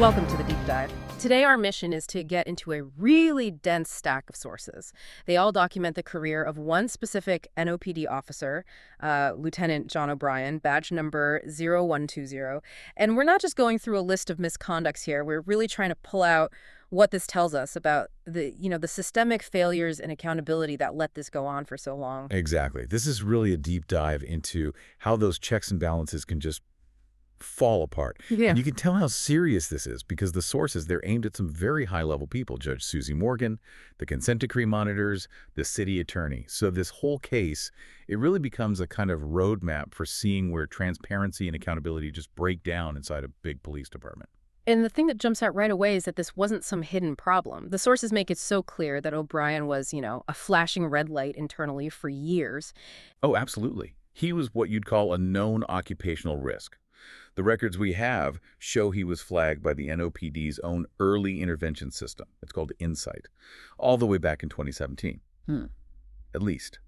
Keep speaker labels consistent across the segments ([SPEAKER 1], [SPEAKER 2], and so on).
[SPEAKER 1] Welcome to the Deep Dive. Today our mission is to get into a really dense stack of sources. They all document the career of one specific NOPD officer, Lieutenant John O'Brien, badge number 0120. And we're not just going through a list of misconducts here. We're really trying to pull out what this tells us about the systemic failures and accountability that let this go on for so long.
[SPEAKER 2] Exactly. This is really a deep dive into how those checks and balances can just fall apart.
[SPEAKER 1] Yeah.
[SPEAKER 2] And you can tell how serious this is because the sources, they're aimed at some very high-level people. Judge Susie Morgan, the consent decree monitors, the city attorney. So this whole case, it really becomes a kind of roadmap for seeing where transparency and accountability just break down inside a big police department.
[SPEAKER 1] And the thing that jumps out right away is that this wasn't some hidden problem. The sources make it so clear that O'Brien was, a flashing red light internally for years.
[SPEAKER 2] Oh, absolutely. He was what you'd call a known occupational risk. The records we have show he was flagged by the NOPD's own early intervention system. It's called Insight, all the way back in 2017, at least.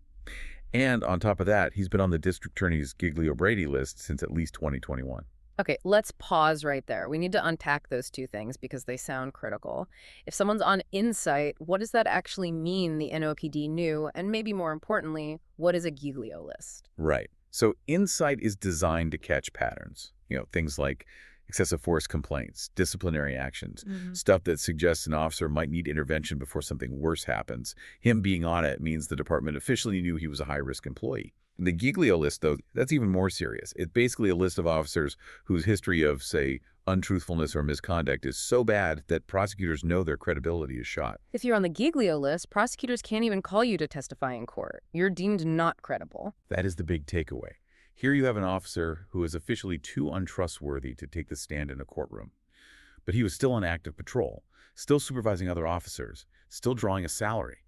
[SPEAKER 2] And on top of that, he's been on the district attorney's Giglio Brady list since at least 2021.
[SPEAKER 1] Okay, let's pause right there. We need to unpack those two things because they sound critical. If someone's on Insight, what does that actually mean the NOPD knew? And maybe more importantly, what is a Giglio list?
[SPEAKER 2] Right. So Insight is designed to catch patterns. Things like excessive force complaints, disciplinary actions, stuff that suggests an officer might need intervention before something worse happens. Him being on it means the department officially knew he was a high-risk employee. The Giglio list, though, that's even more serious. It's basically a list of officers whose history of, say, untruthfulness or misconduct is so bad that prosecutors know their credibility is shot.
[SPEAKER 1] If you're on the Giglio list, prosecutors can't even call you to testify in court. You're deemed not credible.
[SPEAKER 2] That is the big takeaway. Here you have an officer who is officially too untrustworthy to take the stand in a courtroom. But he was still on active patrol, still supervising other officers, still drawing a salary.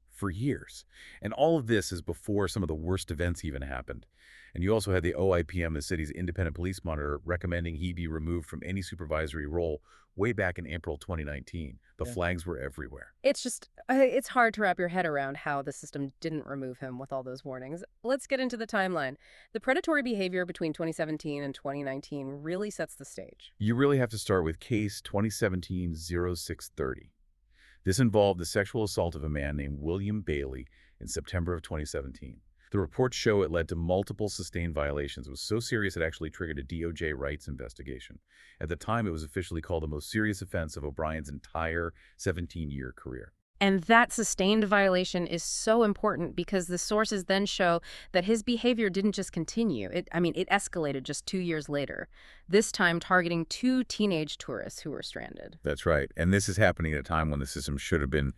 [SPEAKER 2] For years. And all of this is before some of the worst events even happened. And you also had the OIPM, the city's independent police monitor, recommending he be removed from any supervisory role way back in April 2019. The flags were everywhere.
[SPEAKER 1] It's hard to wrap your head around how the system didn't remove him with all those warnings. Let's get into the timeline. The predatory behavior between 2017 and 2019 really sets the stage.
[SPEAKER 2] You really have to start with case 2017-0630. This involved the sexual assault of a man named William Bailey in September of 2017. The reports show it led to multiple sustained violations. It was so serious it actually triggered a DOJ rights investigation. At the time, it was officially called the most serious offense of O'Brien's entire 17-year career.
[SPEAKER 1] And that sustained violation is so important because the sources then show that his behavior didn't just continue. It escalated just 2 years later, this time targeting 2 teenage tourists who were stranded.
[SPEAKER 2] That's right. And this is happening at a time when the system should have been,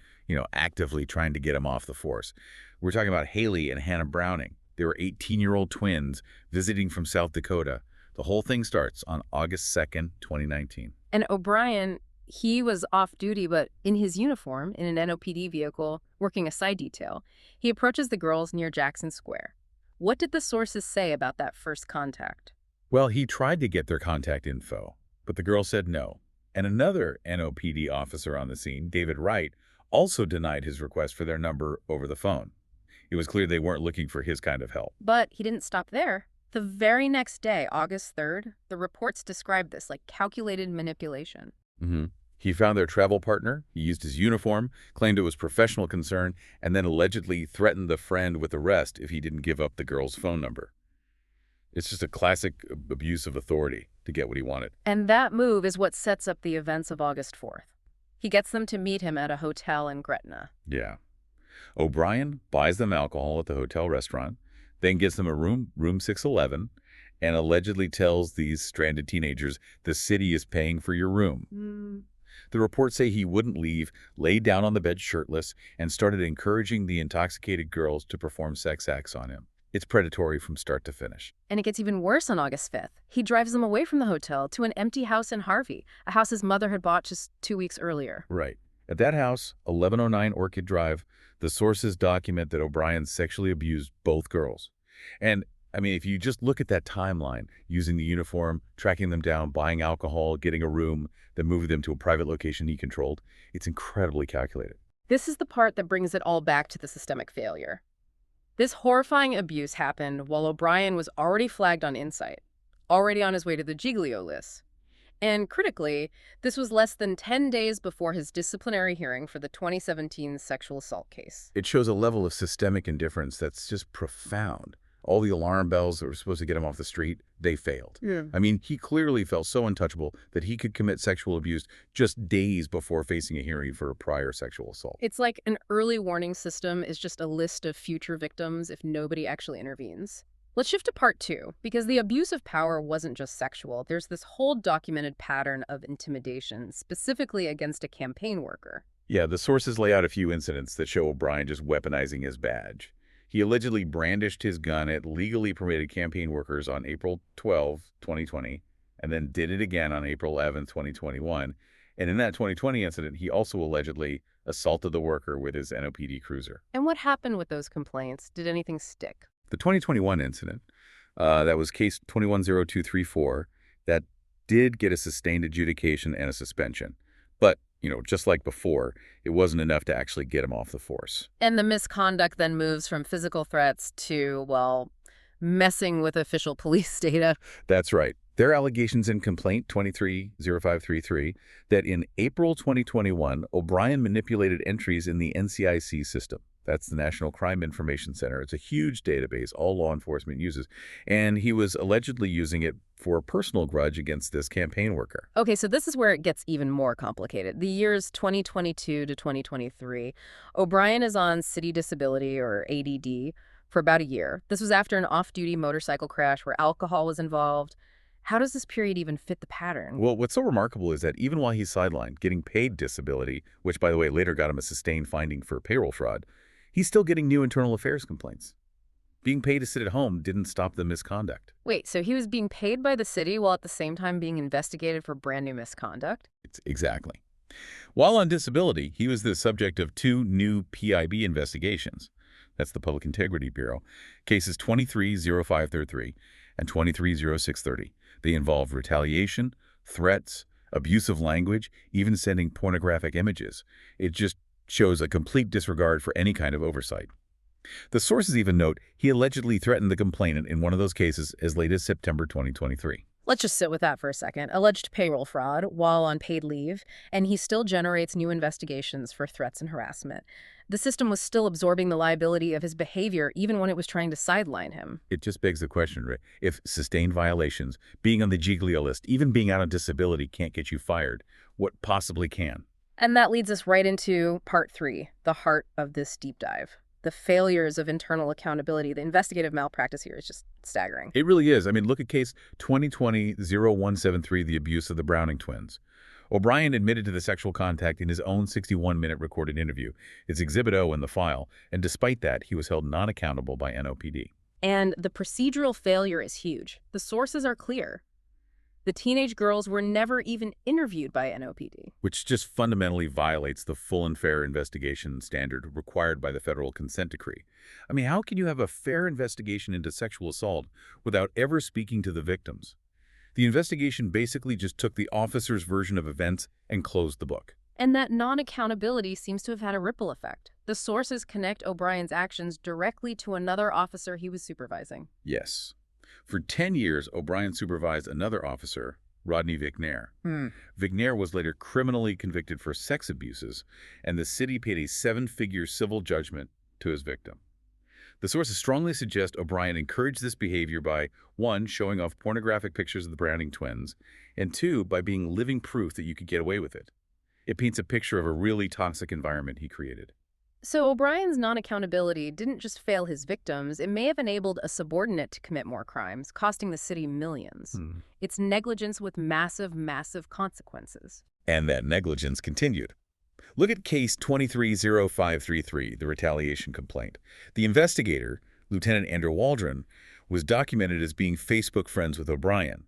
[SPEAKER 2] actively trying to get him off the force. We're talking about Haley and Hannah Browning. They were 18-year-old twins visiting from South Dakota. The whole thing starts on August 2nd, 2019.
[SPEAKER 1] And O'Brien, he was off duty, but in his uniform, in an NOPD vehicle, working a side detail. He approaches the girls near Jackson Square. What did the sources say about that first contact?
[SPEAKER 2] Well, he tried to get their contact info, but the girl said no. And another NOPD officer on the scene, David Wright, also denied his request for their number over the phone. It was clear they weren't looking for his kind of help.
[SPEAKER 1] But he didn't stop there. The very next day, August 3rd, the reports described this like calculated manipulation.
[SPEAKER 2] He found their travel partner, he used his uniform, claimed it was professional concern, and then allegedly threatened the friend with arrest if he didn't give up the girl's phone number. It's just a classic abuse of authority to get what he wanted.
[SPEAKER 1] And that move is what sets up the events of August 4th. He gets them to meet him at a hotel in Gretna.
[SPEAKER 2] Yeah. O'Brien buys them alcohol at the hotel restaurant, then gets them a room 611, and allegedly tells these stranded teenagers, the city is paying for your room. The reports say he wouldn't leave, laid down on the bed shirtless, and started encouraging the intoxicated girls to perform sex acts on him. It's predatory from start to finish.
[SPEAKER 1] And it gets even worse on August 5th. He drives them away from the hotel to an empty house in Harvey, a house his mother had bought just 2 weeks earlier.
[SPEAKER 2] Right. At that house, 1109 Orchid Drive, the sources document that O'Brien sexually abused both girls. And if you just look at that timeline, using the uniform, tracking them down, buying alcohol, getting a room, then moving them to a private location he controlled, it's incredibly calculated.
[SPEAKER 1] This is the part that brings it all back to the systemic failure. This horrifying abuse happened while O'Brien was already flagged on Insight, already on his way to the Giglio list. And critically, this was less than 10 days before his disciplinary hearing for the 2017 sexual assault case.
[SPEAKER 2] It shows a level of systemic indifference that's just profound. All the alarm bells that were supposed to get him off the street, they failed.
[SPEAKER 1] Yeah.
[SPEAKER 2] I mean, he clearly felt so untouchable that he could commit sexual abuse just days before facing a hearing for a prior sexual assault.
[SPEAKER 1] It's like an early warning system is just a list of future victims if nobody actually intervenes. Let's shift to part two, because the abuse of power wasn't just sexual. There's this whole documented pattern of intimidation, specifically against a campaign worker.
[SPEAKER 2] Yeah, the sources lay out a few incidents that show O'Brien just weaponizing his badge. He allegedly brandished his gun at legally permitted campaign workers on April 12, 2020, and then did it again on April 11, 2021. And in that 2020 incident, he also allegedly assaulted the worker with his NOPD cruiser.
[SPEAKER 1] And what happened with those complaints? Did anything stick?
[SPEAKER 2] The 2021 incident, that was case 210234, that did get a sustained adjudication and a suspension. But, just like before, it wasn't enough to actually get him off the force.
[SPEAKER 1] And the misconduct then moves from physical threats to, well, messing with official police data.
[SPEAKER 2] That's right. There are allegations in complaint 230533 that in April 2021, O'Brien manipulated entries in the NCIC system. That's the National Crime Information Center. It's a huge database all law enforcement uses. And he was allegedly using it for a personal grudge against this campaign worker.
[SPEAKER 1] Okay, so this is where it gets even more complicated. The years 2022 to 2023, O'Brien is on city disability, or ADD, for about a year. This was after an off-duty motorcycle crash where alcohol was involved. How does this period even fit the pattern?
[SPEAKER 2] Well, what's so remarkable is that even while he's sidelined, getting paid disability, which, by the way, later got him a sustained finding for payroll fraud, he's still getting new internal affairs complaints. Being paid to sit at home didn't stop the misconduct.
[SPEAKER 1] Wait, so he was being paid by the city while at the same time being investigated for brand new misconduct?
[SPEAKER 2] Exactly. While on disability, he was the subject of 2 new PIB investigations. That's the Public Integrity Bureau. Cases 230533 and 230630. They involve retaliation, threats, abusive language, even sending pornographic images. It just shows a complete disregard for any kind of oversight. The sources even note he allegedly threatened the complainant in one of those cases as late as September 2023.
[SPEAKER 1] Let's just sit with that for a second. Alleged payroll fraud while on paid leave, and he still generates new investigations for threats and harassment. The system was still absorbing the liability of his behavior even when it was trying to sideline him.
[SPEAKER 2] It just begs the question, Rick, if sustained violations, being on the Giglio list, even being out on disability can't get you fired, what possibly can?
[SPEAKER 1] And that leads us right into part 3, the heart of this deep dive. The failures of internal accountability. The investigative malpractice here is just staggering.
[SPEAKER 2] It really is. I mean, look at case 2020-0173, the abuse of the Browning twins. O'Brien admitted to the sexual contact in his own 61-minute recorded interview. It's Exhibit O in the file, and despite that, he was held non-accountable by NOPD.
[SPEAKER 1] And the procedural failure is huge. The sources are clear. The teenage girls were never even interviewed by NOPD.
[SPEAKER 2] Which just fundamentally violates the full and fair investigation standard required by the federal consent decree. I mean, how can you have a fair investigation into sexual assault without ever speaking to the victims? The investigation basically just took the officer's version of events and closed the book.
[SPEAKER 1] And that non-accountability seems to have had a ripple effect. The sources connect O'Brien's actions directly to another officer he was supervising.
[SPEAKER 2] Yes. For 10 years, O'Brien supervised another officer, Rodney Vignair. Vignair was later criminally convicted for sex abuses, and the city paid a 7-figure civil judgment to his victim. The sources strongly suggest O'Brien encouraged this behavior by, 1, showing off pornographic pictures of the Browning twins, and 2, by being living proof that you could get away with it. It paints a picture of a really toxic environment he created.
[SPEAKER 1] So O'Brien's non-accountability didn't just fail his victims, it may have enabled a subordinate to commit more crimes, costing the city millions. It's negligence with massive, massive consequences.
[SPEAKER 2] And that negligence continued. Look at case 230533, the retaliation complaint. The investigator, Lieutenant Andrew Waldron, was documented as being Facebook friends with O'Brien.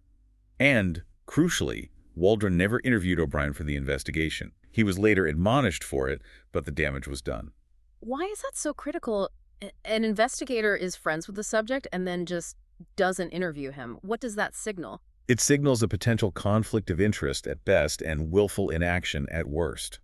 [SPEAKER 2] And, crucially, Waldron never interviewed O'Brien for the investigation. He was later admonished for it, but the damage was done.
[SPEAKER 1] Why is that so critical? An investigator is friends with the subject and then just doesn't interview him. What does that signal?
[SPEAKER 2] It signals a potential conflict of interest at best and willful inaction at worst.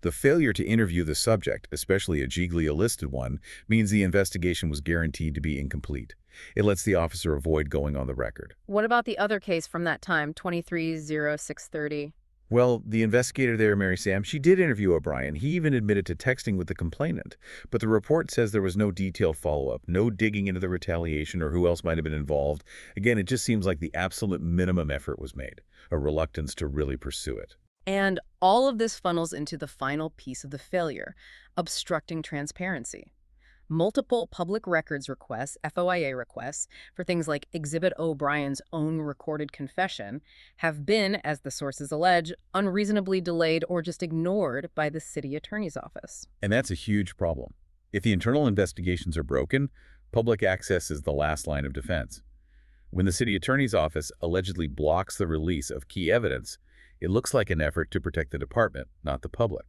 [SPEAKER 2] The failure to interview the subject, especially a Giglio-listed one, means the investigation was guaranteed to be incomplete. It lets the officer avoid going on the record.
[SPEAKER 1] What about the other case from that time, 230630?
[SPEAKER 2] Well, the investigator there, Mary Sam, she did interview O'Brien. He even admitted to texting with the complainant. But the report says there was no detailed follow-up, no digging into the retaliation or who else might have been involved. Again, it just seems like the absolute minimum effort was made, a reluctance to really pursue it.
[SPEAKER 1] And all of this funnels into the final piece of the failure, obstructing transparency. Multiple public records requests, FOIA requests, for things like Exhibit O'Brien's own recorded confession have been, as the sources allege, unreasonably delayed or just ignored by the city attorney's office.
[SPEAKER 2] And that's a huge problem. If the internal investigations are broken, public access is the last line of defense. When the city attorney's office allegedly blocks the release of key evidence, it looks like an effort to protect the department, not the public.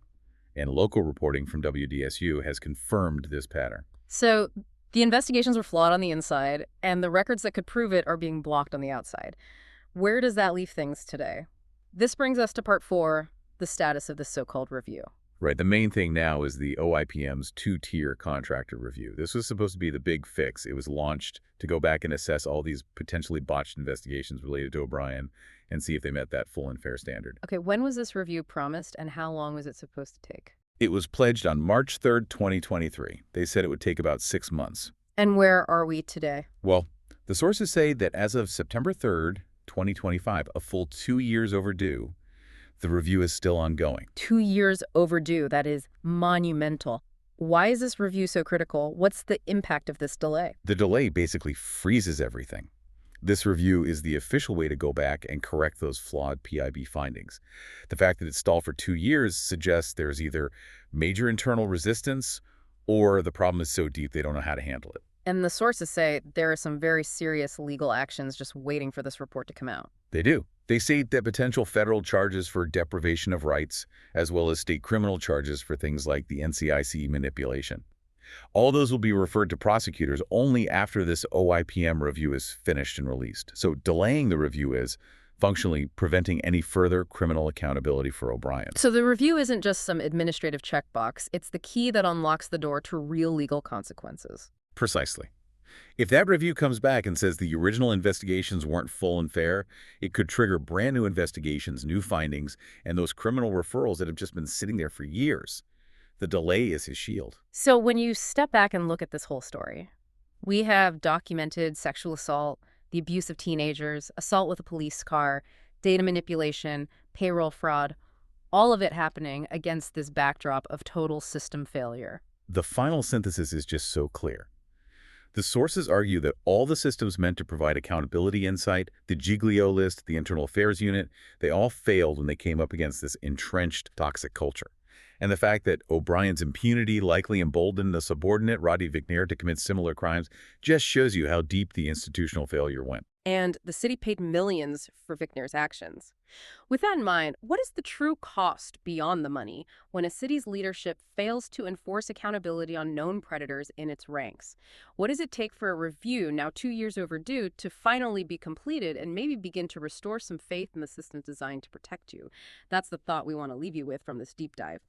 [SPEAKER 2] And local reporting from WDSU has confirmed this pattern.
[SPEAKER 1] So the investigations were flawed on the inside, and the records that could prove it are being blocked on the outside. Where does that leave things today? This brings us to part 4, the status of this so-called review.
[SPEAKER 2] Right, the main thing now is the OIPM's two-tier contractor review. This was supposed to be the big fix. It was launched to go back and assess all these potentially botched investigations related to O'Brien and see if they met that full and fair standard.
[SPEAKER 1] Okay, when was this review promised, and how long was it supposed to take?
[SPEAKER 2] It was pledged on March 3rd, 2023. They said it would take about 6 months.
[SPEAKER 1] And where are we today?
[SPEAKER 2] Well, the sources say that as of September 3rd, 2025, a full 2 years overdue, the review is still ongoing.
[SPEAKER 1] 2 years overdue. That is monumental. Why is this review so critical? What's the impact of this delay?
[SPEAKER 2] The delay basically freezes everything. This review is the official way to go back and correct those flawed PIB findings. The fact that it's stalled for 2 years suggests there's either major internal resistance or the problem is so deep they don't know how to handle it.
[SPEAKER 1] And the sources say there are some very serious legal actions just waiting for this report to come out.
[SPEAKER 2] They do. They say that potential federal charges for deprivation of rights, as well as state criminal charges for things like the NCIC manipulation. All those will be referred to prosecutors only after this OIPM review is finished and released. So delaying the review is functionally preventing any further criminal accountability for O'Brien.
[SPEAKER 1] So the review isn't just some administrative checkbox. It's the key that unlocks the door to real legal consequences.
[SPEAKER 2] Precisely. If that review comes back and says the original investigations weren't full and fair, it could trigger brand new investigations, new findings, and those criminal referrals that have just been sitting there for years. The delay is his shield.
[SPEAKER 1] So when you step back and look at this whole story, we have documented sexual assault, the abuse of teenagers, assault with a police car, data manipulation, payroll fraud, all of it happening against this backdrop of total system failure.
[SPEAKER 2] The final synthesis is just so clear. The sources argue that all the systems meant to provide accountability insight, the Giglio list, the Internal Affairs Unit, they all failed when they came up against this entrenched toxic culture. And the fact that O'Brien's impunity likely emboldened a subordinate, Roddy Vignier, to commit similar crimes just shows you how deep the institutional failure went.
[SPEAKER 1] And the city paid millions for Vicner's actions. With that in mind, what is the true cost beyond the money when a city's leadership fails to enforce accountability on known predators in its ranks? What does it take for a review, now 2 years overdue, to finally be completed and maybe begin to restore some faith in the system designed to protect you? That's the thought we want to leave you with from this deep dive.